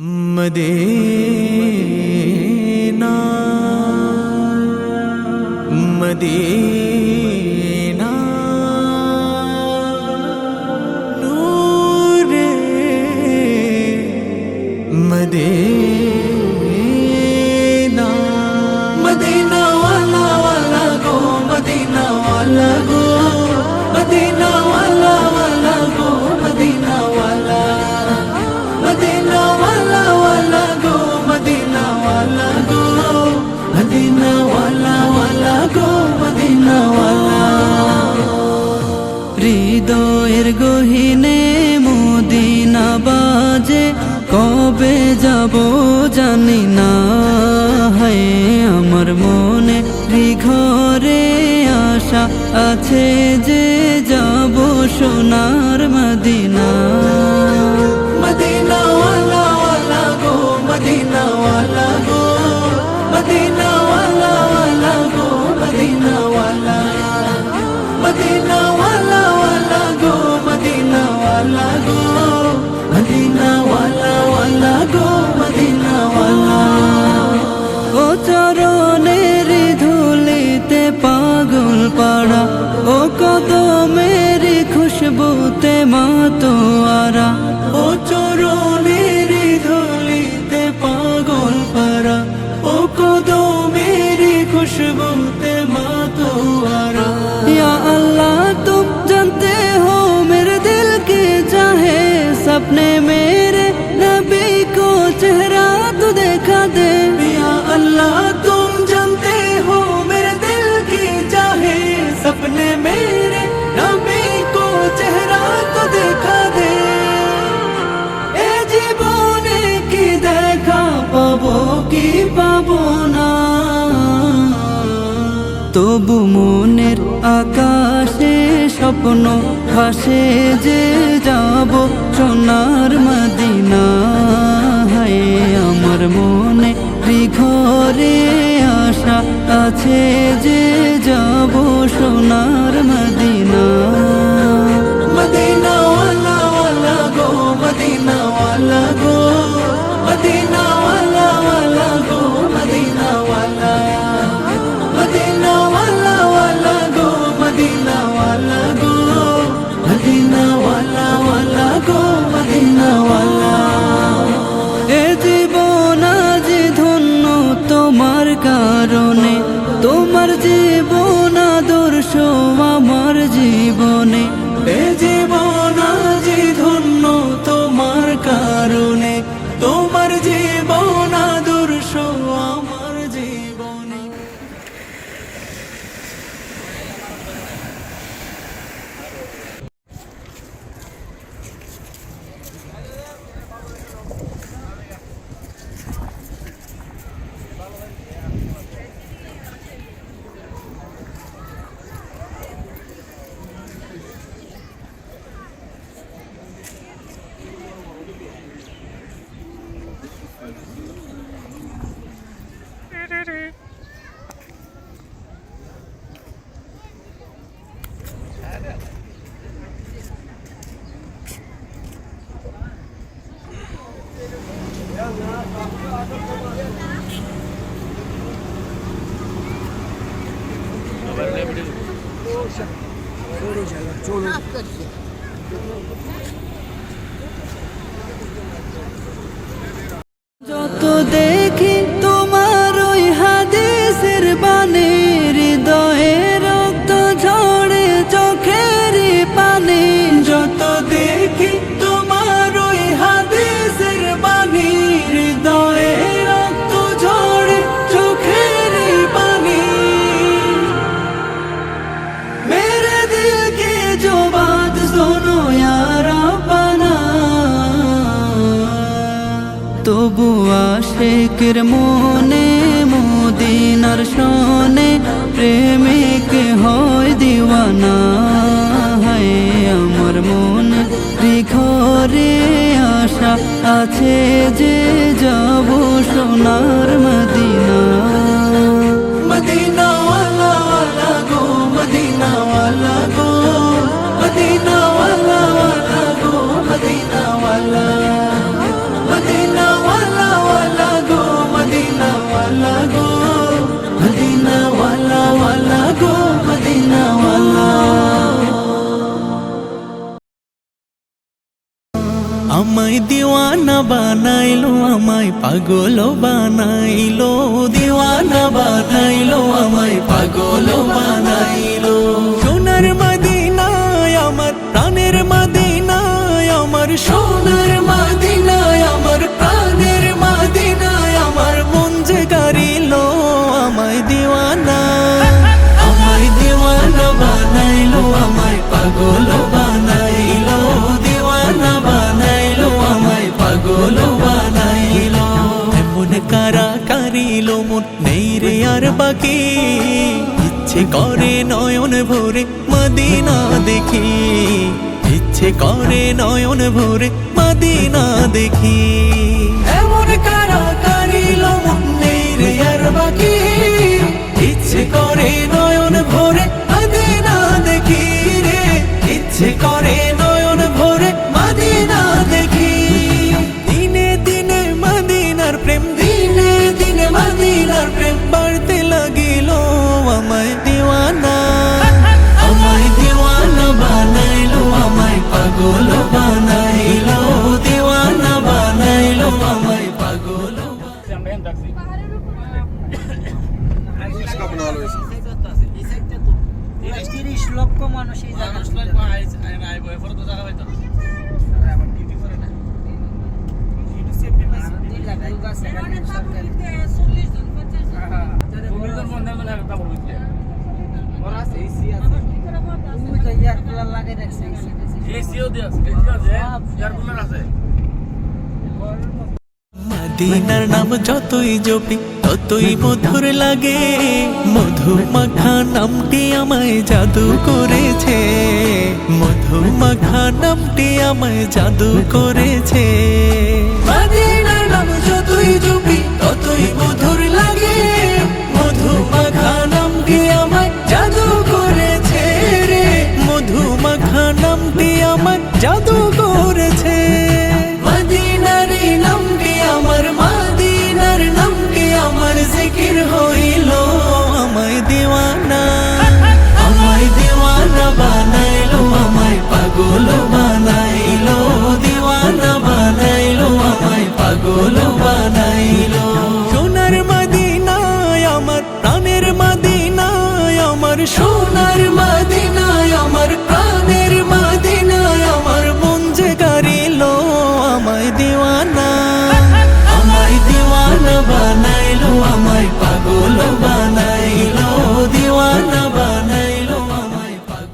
Medina Medina नूरे Medina Medina वाला वाला गो Medina वाला गो मदीना वाला वाला गो मदीना वाला मदीना वाला वाला गो मदीना वाला गो मदीना वाला वाला गो मदीना वाला হৃদয়ের গহীনে মদিনা বাজে কবে যাব জানি না হায় আমার মনে ঘরে আশা আছে যে যাব সোনার মদিনা मदीना वाला वाला गो मदीना वाला गो मदीना वाला वाला गो मदीना वाला मदीना वाला वाला गो मदीना वाला गो मदीना वाला वाला गो मदीना वाला ও চরণের ধুলিতে পাগল পাড়া ও কদমের খুশবুতে মাতোয়ারা ও চরণের ধুলিতে পাগল পাড়া ও কদমের খুশবুতে মাতোয়ারা या अल्लाह तुम जानते हो मेरे दिल की चाहे सपने मेरे नबी को चेहरा तो देखा दे या अल्लाह तुम जानते हो मेरे दिल की चाहे सपने मेरे नबी को चेहरा तो देखा दे ए जीवने की देखा पाबो की पाबो ना তবু মনের আকাশে স্বপ্ন ভাসে যে যাব সোনার মদিনা হায় আমার মনে ঘরে আশা আছে যে যাব সোনার মদিনা মদিনা ওয়ালা ওয়ালা গো মদিনা ওয়ালা গো মদিনা ওয়ালা ওয়ালা গো মদিনা ওয়ালা मदीना वाला वाला गो मदीना वाला गो मदीना वाला वाला गो मदीना वाला ए জীবন আজ ধন্য তোমার কারণে তোমার জীবন আদর্শ আমার জীবনে এ জীবন আজ ধন্য তোমার কারণে তোমার জীবন আদর্শ আমার জীবনে যত দেখি তোমার ওই হাদিসের বাণী হৃদয়ে রক্ত ঝরে চোখের পানি যত দেখি তোমার ওই হাদিসের বাণী হৃদয়ে রক্ত ঝরে চোখের পানি मेरे दिल की जो बात सुनो यार अपना তবু আশিকের মনে মদিনার শোনে প্রেমিক হয় দিওয়ানা হায় আমার মনে ঘরে আশা আছে যে যাব সোনার মদিনা মদিনা ওয়ালা ওয়ালা গো মদিনা ওয়ালা গো মদিনা ওয়ালা ওয়ালা গো মদিনা ওয়ালা मदीना वाला বানাইলো আমায় পাগল বানাইলো দিওয়ানা বানাইলো আমায় পাগল বানাইলো সোনার মদিনায় আমার প্রাণের মদিনায় আমার সোনার মদিনায় আমার প্রাণের মদিনায় আমার মন যে গারিলো আমায় দিওয়ানা বানাইলো আমায় পাগল বানাইলো দিওয়ানা বানাইলো আমায় পাগল বানাইলো এমন কারা কারিলো মন নেই রে আর বাকি ইচ্ছে করে নয়ন ভরে মদিনা দেখি ইচ্ছে করে নয়ন ভরে মদিনা দেখি এমন কারা কারিলো মন নেই রে আর বাকি ইচ্ছে করে নয়ন ভরে মদিনা দেখি রে ইচ্ছে করে নয়ন ভরে মদিনা দেখি দিনে দিনে মদিনার প্রেম দিনে দিনে মদিনার প্রেম বাড়তে লাগিল আমায় দিওয়ানা বানাইলো আমায় পাগল বানাইলো দিওয়ানা বানাইলো আমায় পাগল লক্ষ মানুষ এই মদিনার নাম যতই জপি ততই মধুর লাগে মধু মাখা নামটি আমায় জাদু করেছে মধু মাখা নামটি আমায় জাদু করেছে